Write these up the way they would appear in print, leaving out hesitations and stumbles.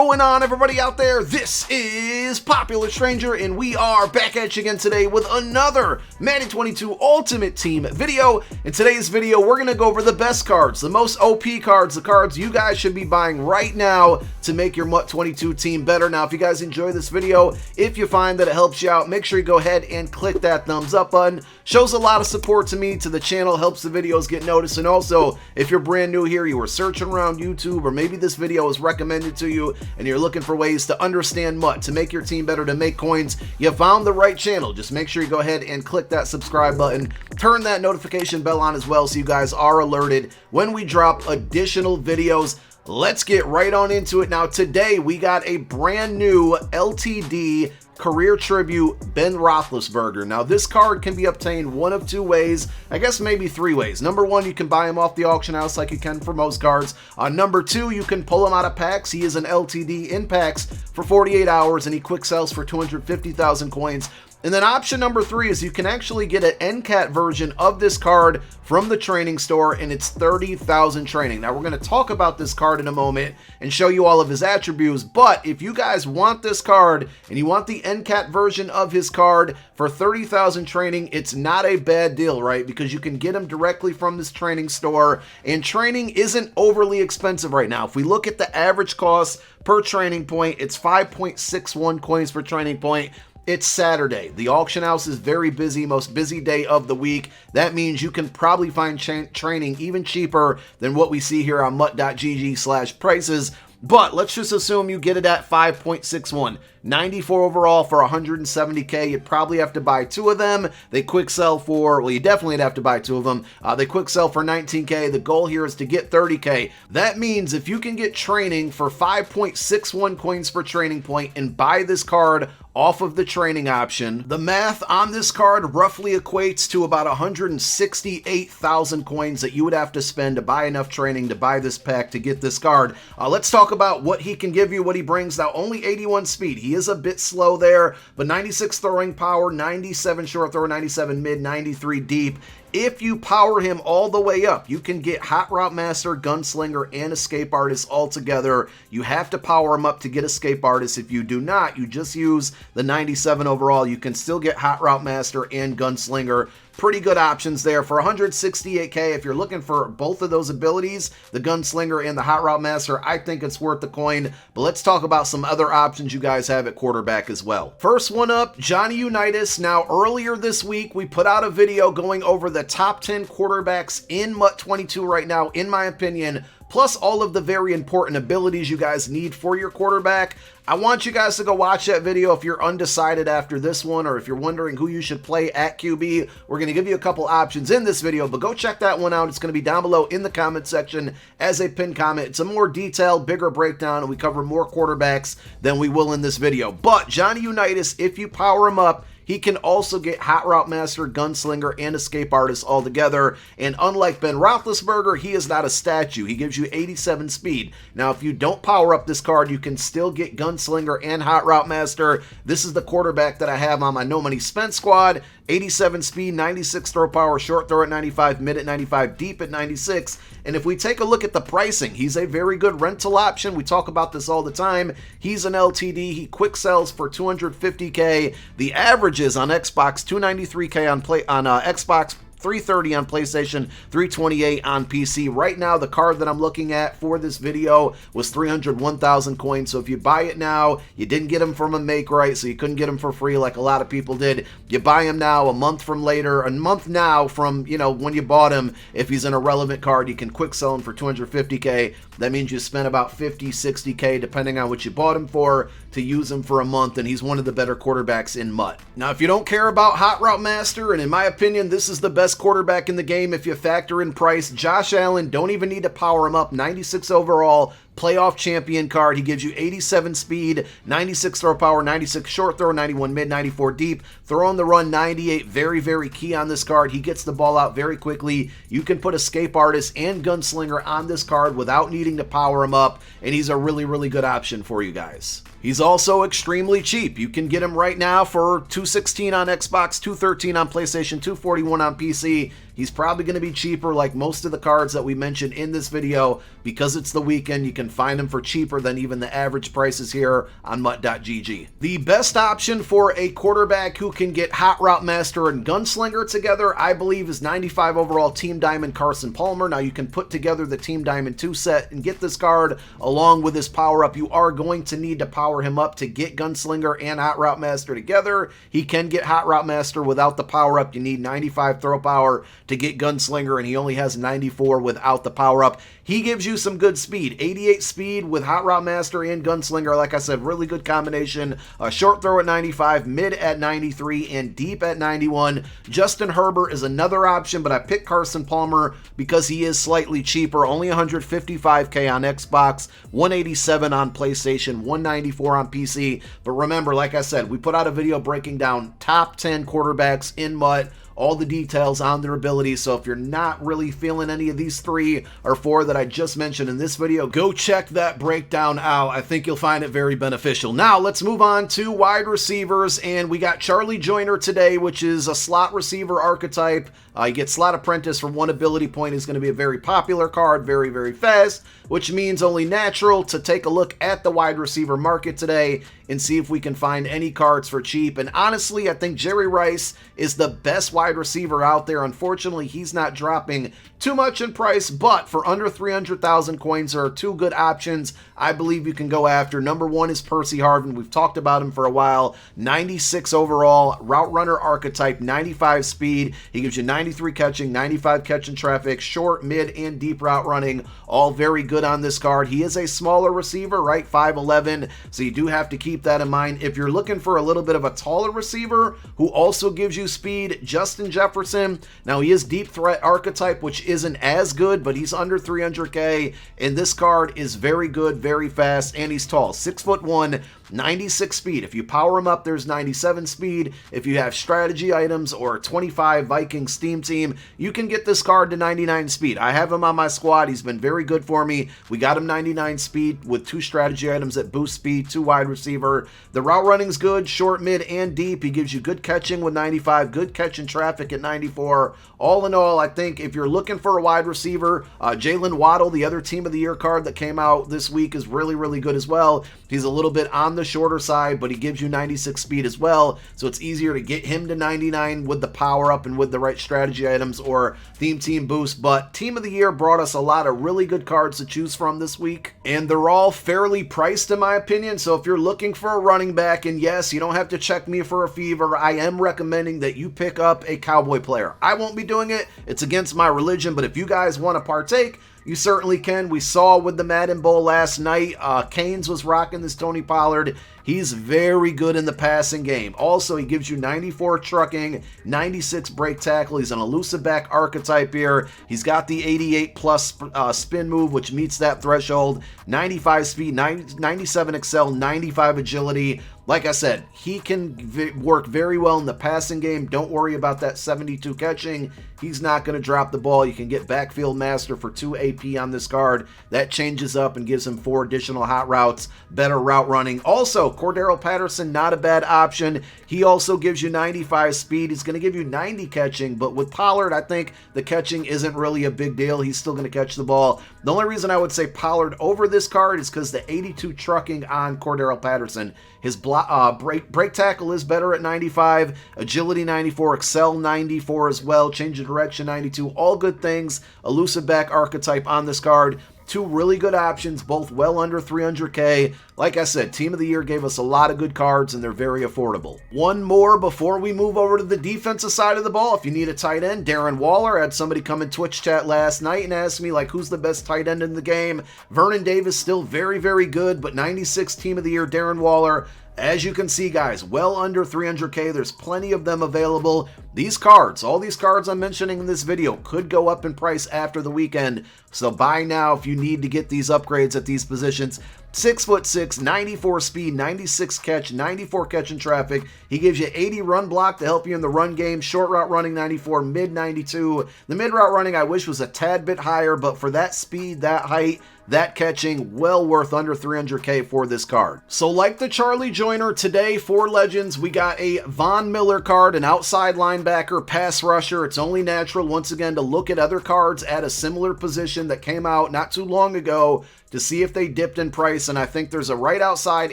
going on, everybody out there? This is Popular Stranger, and we are back at you again today with another Madden 22 Ultimate Team video. In today's video, we're going to go over the best cards, the most OP cards, the cards you guys should be buying right now to make your MUT 22 team better. Now, if you guys enjoy this video, if you find that it helps you out, make sure you go ahead and click that thumbs up button. Shows a lot of support to me, to the channel, helps the videos get noticed. And also, if you're brand new here, you were searching around YouTube, or maybe this video was recommended to you and you're looking for ways to understand MUT, to make your team better, to make coins, you found the right channel. Just make sure you go ahead and click that subscribe button, turn that notification bell on as well so you guys are alerted when we drop additional videos. Let's get right on into it. Now, today we got a brand new LTD Career Tribute Ben Roethlisberger. Now, this card can be obtained one of two ways, I guess maybe three ways. Number one, you can buy him off the auction house like you can for most cards. Number two, you can pull him out of packs. He is an LTD in packs for 48 hours and he quick sells for 250,000 coins. And then option number three is you can actually get an NCAT version of this card from the training store, and it's 30,000 training. Now, we're going to talk about this card in a moment and show you all of his attributes, but if you guys want this card and you want the NCAT version of his card for 30,000 training, it's not a bad deal, right? Because you can get him directly from this training store, and training isn't overly expensive right now. If we look at the average cost per training point, it's 5.61 coins per training point. It's Saturday. The auction house is very busy, most busy day of the week. That means you can probably find training even cheaper than what we see here on MUT.gg/prices. But let's just assume you get it at 5.61. 94 overall for 170K. You'd probably have to buy two of them. They quick sell for, well, you definitely have to buy two of them. They quick sell for 19K. The goal here is to get 30K. That means if you can get training for 5.61 coins per training point and buy this card off of the training option, the math on this card roughly equates to about 168,000 coins that you would have to spend to buy enough training to buy this pack to get this card. Let's talk about what he can give you, what he brings. Now, only 81 speed. He is a bit slow there, but 96 throwing power, 97 short throw, 97 mid, 93 deep. If you power him all the way up, you can get Hot Route Master, Gunslinger, and Escape Artist all together. You have to power him up to get Escape Artist. If you do not, you just use the 97 overall, you can still get Hot Route Master and Gunslinger. Pretty good options there for 168K. If you're looking for both of those abilities, the Gunslinger and the Hot Route Master, I think it's worth the coin. But let's talk about some other options you guys have at quarterback as well. First one up, Johnny Unitas. Now, earlier this week, we put out a video going over the top 10 quarterbacks in MUT 22 right now, in my opinion, plus all of the very important abilities you guys need for your quarterback. I want you guys to go watch that video if you're undecided after this one, or if you're wondering who you should play at QB. We're going to give you a couple options in this video, but go check that one out. It's going to be down below in the comment section as a pinned comment. It's a more detailed, bigger breakdown, and we cover more quarterbacks than we will in this video. But Johnny Unitas, if you power him up, he can also get Hot Route Master, Gunslinger, and Escape Artist all together. And unlike Ben Roethlisberger, he is not a statue. He gives you 87 speed. Now, if you don't power up this card, you can still get Gunslinger and Hot Route Master. This is the quarterback that I have on my No Money Spent squad. 87 speed, 96 throw power, short throw at 95, mid at 95, deep at 96. And if we take a look at the pricing, he's a very good rental option. We talk about this all the time. He's an LTD. He quick sells for 250K. The average is on Xbox, 293K on Xbox, 330 on PlayStation, 328 on PC. Right now, the card that I'm looking at for this video was 301,000 coins. So if you buy it now, you didn't get him from a make right, so you couldn't get him for free like a lot of people did. You buy him now, a month from later, a month now from, you know, when you bought him. If he's an irrelevant card, you can quick sell him for 250K. That means you spent about 50, 60K, depending on what you bought him for, to use him for a month, and he's one of the better quarterbacks in MUT. Now, if you don't care about Hot Route Master, and in my opinion, this is the best quarterback in the game if you factor in price, Josh Allen, don't even need to power him up, 96 overall, playoff champion card. He gives you 87 speed, 96 throw power, 96 short throw, 91 mid, 94 deep, throw on the run, 98. Very, very key on this card. He gets the ball out very quickly. You can put Escape Artist and Gunslinger on this card without needing to power him up, and he's a really, really good option for you guys. He's also extremely cheap. You can get him right now for $216 on Xbox, $213 on PlayStation, $241 on PC. He's probably going to be cheaper like most of the cards that we mentioned in this video because it's the weekend. You can can find him for cheaper than even the average prices here on MUT.gg. The best option for a quarterback who can get Hot Route Master and Gunslinger together, I believe, is 95 overall Team Diamond Carson Palmer. Now you can put together the Team Diamond 2 set and get this card along with his power-up. You are going to need to power him up to get Gunslinger and Hot Route Master together. He can get Hot Route Master without the power-up. You need 95 throw power to get Gunslinger, and he only has 94 without the power-up. He gives you some good speed. 88 speed with Hot Route Master and Gunslinger. Like I said, really good combination. Short throw at 95, mid at 93, and deep at 91. Justin Herbert is another option, but I picked Carson Palmer because he is slightly cheaper. Only $155K on Xbox, $187 on PlayStation, $194 on PC. But remember, like I said, we put out a video breaking down top 10 quarterbacks in MUT, all the details on their abilities. So if you're not really feeling any of these 3 or 4 that I just mentioned in this video, go check that breakdown out. I think you'll find it very beneficial. Now let's move on to wide receivers, and we got Charlie Joyner today, which is a slot receiver archetype. You get Slot Apprentice for 1 ability point. Is going to be a very popular card, very, very fast, which means only natural to take a look at the wide receiver market today and see if we can find any cards for cheap. And honestly, I think Jerry Rice is the best wide receiver out there. Unfortunately, he's not dropping too much in price, but for under 300,000 coins, there are 2 good options I believe you can go after. Number 1 is Percy Harvin. We've talked about him for a while. 96 overall, route runner archetype, 95 speed. He gives you 93 catching, 95 catching traffic, short, mid, and deep route running. All very good on this card. He is a smaller receiver, right? 5'11", so you do have to keep that in mind. If you're looking for a little bit of a taller receiver who also gives you speed, Justin Jefferson. Now he is deep threat archetype, which isn't as good, but he's under 300K, and this card is very good, very fast, and he's tall. 6'1", 96 speed. If you power him up, there's 97 speed. If you have strategy items or 25 Viking Steam Team, you can get this card to 99 speed. I have him on my squad. He's been very good for me. We got him 99 speed with 2 strategy items that boost speed, 2 wide receiver. The route running's good, short, mid, and deep. He gives you good catching with 95, good catching traffic at 94. All in all, I think if you're looking for a wide receiver, Jalen Waddle, the other Team of the Year card that came out this week, is really, really good as well. He's a little bit on the shorter side, but he gives you 96 speed as well, so it's easier to get him to 99 with the power up and with the right strategy items or theme team boost. But Team of the Year brought us a lot of really good cards to choose from this week, and they're all fairly priced in my opinion. So if you're looking for a running back, and yes, you don't have to check me for a fever, I am recommending that you pick up a Cowboy player. I won't be doing it, it's against my religion, but if you guys want to partake, you certainly can. We saw with the Madden Bowl last night, Canes was rocking this Tony Pollard. He's very good in the passing game. Also, he gives you 94 trucking, 96 break tackle. He's an elusive back archetype here. He's got the 88 plus spin move, which meets that threshold. 95 speed, 97 excel, 95 agility. Like I said, he can work very well in the passing game. Don't worry about that 72 catching. He's not going to drop the ball. You can get Backfield Master for 2 AP on this card. That changes up and gives him 4 additional hot routes, better route running. Also, Cordero Patterson, not a bad option. He also gives you 95 speed. He's going to give you 90 catching, but with Pollard, I think the catching isn't really a big deal. He's still going to catch the ball. The only reason I would say Pollard over this card is because the 82 trucking on Cordero Patterson. His break tackle is better at 95, agility 94, excel 94 as well, change of direction 92, all good things. Elusive back archetype on this card. 2 really good options, both well under 300K. Like I said, Team of the Year gave us a lot of good cards, and they're very affordable. One more before we move over to the defensive side of the ball. If you need a tight end, Darren Waller. I had somebody come in Twitch chat last night and ask me, like, who's the best tight end in the game? Vernon Davis still very, very good, but 96 Team of the Year, Darren Waller. As you can see, guys, well under 300K. There's plenty of them available. These cards, all these cards I'm mentioning in this video, could go up in price after the weekend. So buy now if you need to get these upgrades at these positions. 6'6", 94 speed, 96 catch, 94 catch in traffic. He gives you 80 run block to help you in the run game. Short route running 94, mid 92. The mid route running I wish was a tad bit higher, but for that speed, that height, that catching, well worth under 300k for this card. So like the Charlie Joiner, today for Legends, we got a Von Miller card, an outside linebacker, pass rusher. It's only natural, once again, to look at other cards at a similar position that came out not too long ago to see if they dipped in price, and I think there's a right outside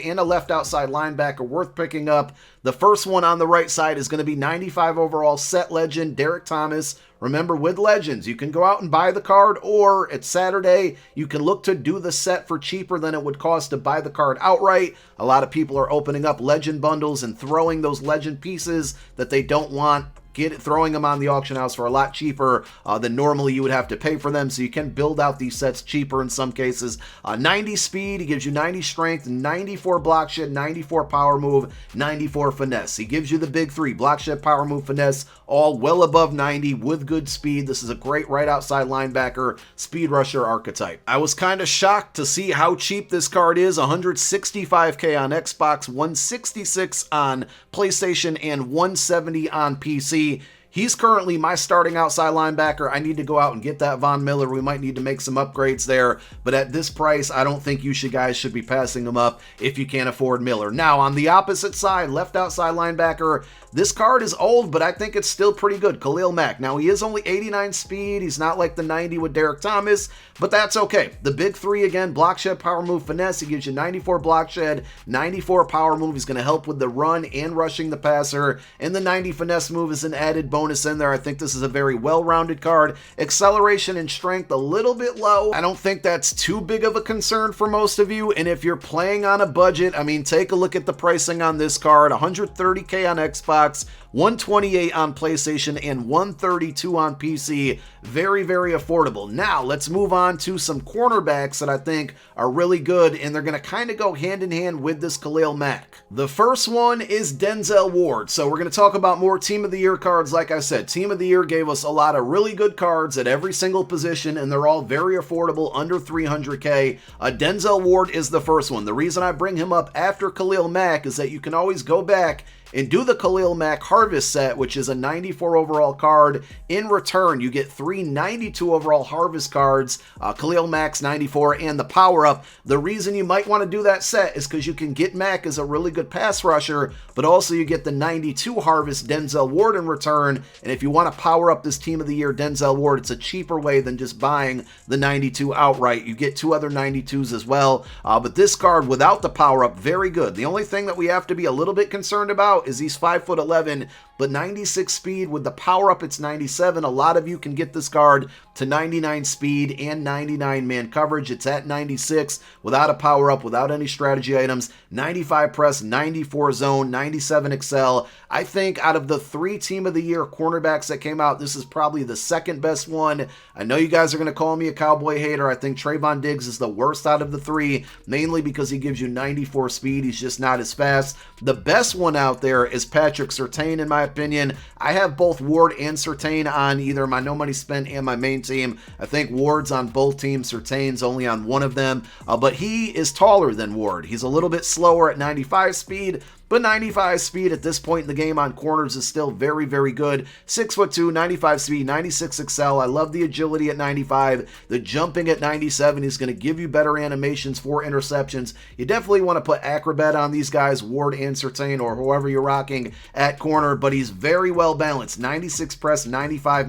and a left outside linebacker worth picking up. The first one on the right side is going to be 95 overall set legend Derek Thomas. Remember, with Legends, you can go out and buy the card, or it's Saturday, you can look to do the set for cheaper than it would cost to buy the card outright. A lot of people are opening up Legend bundles and throwing those Legend pieces that they don't want, throwing them on the auction house for a lot cheaper than normally you would have to pay for them, so you can build out these sets cheaper in some cases. 90 speed, he gives you 90 strength, 94 block shed, 94 power move, 94 finesse. He gives you the big three: block shed, power move, finesse, all well above 90 with good speed. This is a great right outside linebacker, speed rusher archetype. I was kind of shocked to see how cheap this card is. 165k on Xbox, 166 on PlayStation, and 170 on PC. He's currently my starting outside linebacker. I need to go out and get that Von Miller. We might need to make some upgrades there, but at this price, I don't think you guys should be passing him up if you can't afford Miller. Now, on the opposite side, left outside linebacker, this card is old, but I think it's still pretty good. Khalil Mack. Now, he is only 89 speed. He's not like the 90 with Derek Thomas, but that's okay. The big three again: block shed, power move, finesse. He gives you 94 block shed, 94 power move. He's going to help with the run and rushing the passer, and the 90 finesse move is an added bonus in there. I think this is a very well-rounded card. Acceleration and strength a little bit low. I don't think that's too big of a concern for most of you, and if you're playing on a budget, I mean, take a look at the pricing on this card. 130k on Xbox, 128 on PlayStation, and 132 on PC. Very, very affordable. Now, let's move on to some cornerbacks that I think are really good, and they're going to kind of go hand in hand with this Khalil Mack. The first one is Denzel Ward. So we're going to talk about more Team of the Year cards. Like I said, Team of the Year gave us a lot of really good cards at every single position, and they're all very affordable, under 300k. Denzel Ward is the first one. The reason I bring him up after Khalil Mack is that you can always go back and do the Khalil Mack Harvest set, which is a 94 overall card. In return, you get 3 92 overall Harvest cards, Khalil Mack's 94, and the power-up. The reason you might want to do that set is because you can get Mack as a really good pass rusher, but also you get the 92 Harvest Denzel Ward in return, and if you want to power up this Team of the Year Denzel Ward, it's a cheaper way than just buying the 92 outright. You get 2 other 92s as well, but this card without the power-up, very good. The only thing that we have to be a little bit concerned about is he's 5'11", but 96 speed. With the power up, it's 97. A lot of you can get this card to 99 speed and 99 man coverage. It's at 96 without a power up, without any strategy items. 95 press, 94 zone, 97 excel. I think out of the 3 Team of the Year cornerbacks that came out, this is probably the second best one. I know you guys are going to call me a Cowboy hater. I think Trayvon Diggs is the worst out of the 3, mainly because he gives you 94 speed. He's just not as fast. The best one out there is Patrick Surtain, in my opinion. I have both Ward and Surtain on either my no money spent and my main team. I think Ward's on both teams, Surtain's only on one of them, but he is taller than Ward. He's a little bit slower at 95 speed, but 95 speed at this point in the game on corners is still very, very good. 6'2", 95 speed, 96 excel. I love the agility at 95. The jumping at 97 is going to give you better animations for interceptions. You definitely want to put Acrobat on these guys, Ward and Surtain, or whoever you're rocking at corner, but he's very well balanced. 96 press, 95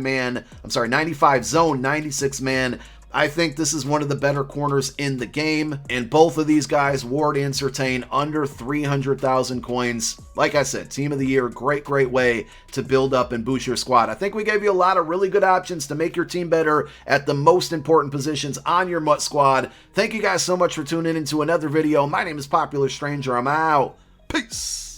zone, 96 man. I think this is one of the better corners in the game, and both of these guys, Ward and Surtain, under 300,000 coins. Like I said, Team of the Year, great way to build up and boost your squad. I think we gave you a lot of really good options to make your team better at the most important positions on your MUT squad. Thank you guys so much for tuning into another video. My name is Popular Stranger. I'm out. Peace.